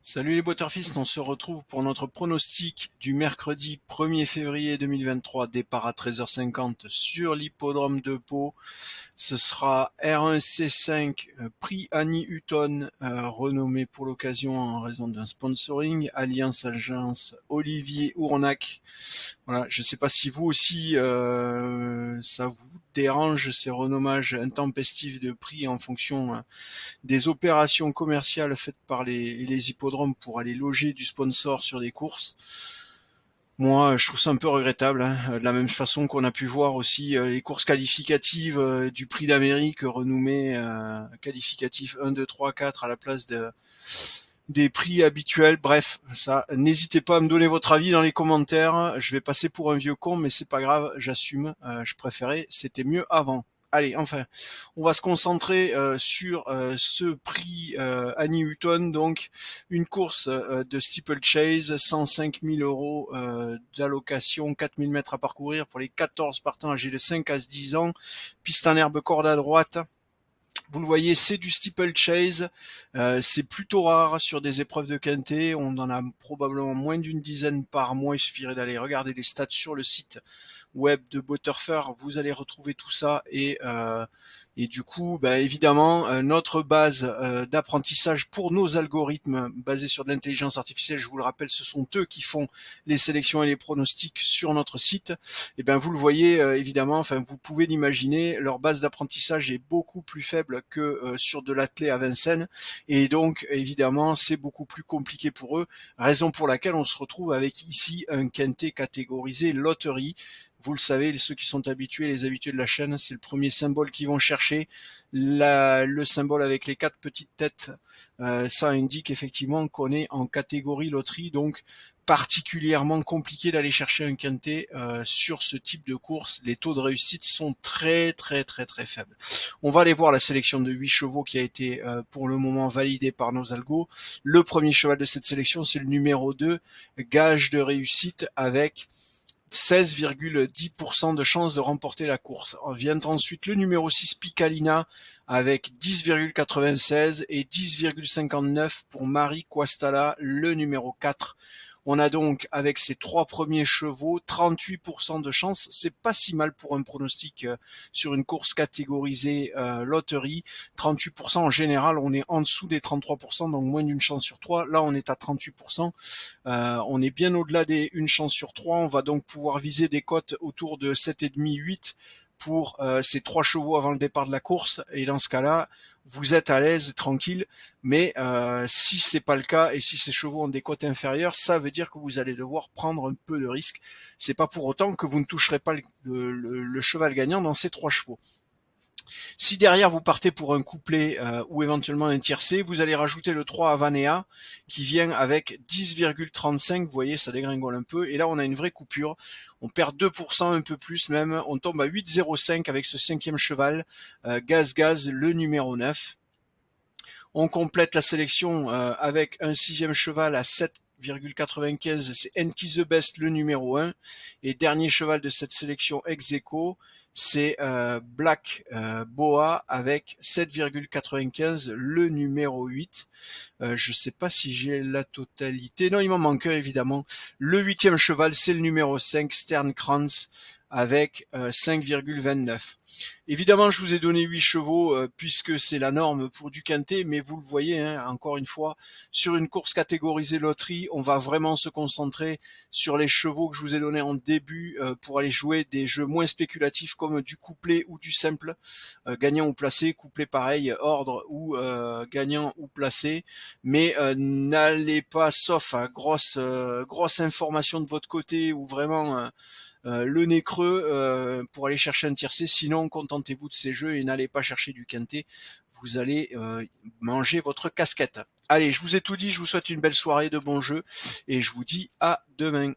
Salut les Butterfist, on se retrouve pour notre pronostic du mercredi 1er février 2023, départ à 13h50 sur l'hippodrome de Pau. Ce sera R1C5, prix Annie Hutton, renommé pour l'occasion en raison d'un sponsoring, Alliance Agence Olivier Ournac. Voilà, je ne sais pas si vous aussi ça vous dérange ces renommages intempestifs de prix en fonction des opérations commerciales faites par les hippodromes pour aller loger du sponsor sur des courses. Moi, je trouve ça un peu regrettable, hein. De la même façon qu'on a pu voir aussi les courses qualificatives du Prix d'Amérique renommé qualificatif 1, 2, 3, 4 à la place des prix habituels. Bref, ça, n'hésitez pas à me donner votre avis dans les commentaires. Je vais passer pour un vieux con, mais c'est pas grave, j'assume. Je préférais, c'était mieux avant. Allez, enfin, on va se concentrer sur ce prix Annie Hutton, donc une course de steeplechase, 105 000 euros d'allocation, 4 000 mètres à parcourir pour les 14 partants âgés de 5 à 10 ans, piste en herbe, corde à droite. Vous le voyez, c'est du steeplechase, c'est plutôt rare sur des épreuves de quintet, on en a probablement moins d'une dizaine par mois, il suffirait d'aller regarder les stats sur le site web de Butterfer, vous allez retrouver tout ça et du coup, évidemment, notre base d'apprentissage pour nos algorithmes basés sur de l'intelligence artificielle, je vous le rappelle, ce sont eux qui font les sélections et les pronostics sur notre site. Et bien, vous le voyez évidemment, enfin, vous pouvez l'imaginer, leur base d'apprentissage est beaucoup plus faible que sur de l'attelé à Vincennes, et donc évidemment, c'est beaucoup plus compliqué pour eux. Raison pour laquelle on se retrouve avec ici un quintet catégorisé loterie. Vous le savez, ceux qui sont habitués, les habitués de la chaîne, c'est le premier symbole qu'ils vont chercher. Le symbole avec les 4 petites têtes, ça indique effectivement qu'on est en catégorie loterie, donc particulièrement compliqué d'aller chercher un quintet sur ce type de course. Les taux de réussite sont très faibles. On va aller voir la sélection de 8 chevaux qui a été pour le moment validée par nos algos. Le premier cheval de cette sélection, c'est le numéro 2, gage de réussite avec 16,10% de chances de remporter la course. Vient ensuite le numéro 6 Picalina avec 10,96 et 10,59 pour Marie Quastala, le numéro 4. On a donc avec ces 3 premiers chevaux 38% de chance, c'est pas si mal pour un pronostic sur une course catégorisée loterie. 38% en général, on est en dessous des 33%, donc moins d'une chance sur 3. Là on est à 38%. On est bien au-delà des une chance sur 3. On va donc pouvoir viser des cotes autour de 7,5-8 pour ces 3 chevaux avant le départ de la course. Et dans ce cas-là, vous êtes à l'aise, tranquille. Mais si c'est pas le cas et si ces chevaux ont des cotes inférieures, ça veut dire que vous allez devoir prendre un peu de risque. C'est pas pour autant que vous ne toucherez pas le cheval gagnant dans ces 3 chevaux. Si derrière vous partez pour un couplet ou éventuellement un tiercé, vous allez rajouter le 3 Avanea qui vient avec 10,35, vous voyez ça dégringole un peu, et là on a une vraie coupure, on perd 2%, un peu plus même, on tombe à 8,05 avec ce 5e cheval, Gaz Gaz, le numéro 9. On complète la sélection avec un 6e cheval à 7,95, c'est Enki the Best, le numéro 1. Et dernier cheval de cette sélection ex aequo, c'est Black Boa avec 7,95, le numéro 8. Je sais pas si j'ai la totalité. Non, il m'en manque un, évidemment. Le 8e cheval, c'est le numéro 5, Sternkrantz, avec 5,29. Évidemment, je vous ai donné 8 chevaux puisque c'est la norme pour du quintet, mais vous le voyez, hein, encore une fois, sur une course catégorisée loterie, on va vraiment se concentrer sur les chevaux que je vous ai donnés en début pour aller jouer des jeux moins spéculatifs comme du couplet ou du simple, gagnant ou placé, couplet pareil, ordre ou gagnant ou placé, mais n'allez pas, sauf à grosse information de votre côté ou vraiment le nez creux pour aller chercher un tiercé, sinon contentez-vous de ces jeux et n'allez pas chercher du quintet, vous allez manger votre casquette. Allez, je vous ai tout dit, je vous souhaite une belle soirée, de bons jeux et je vous dis à demain.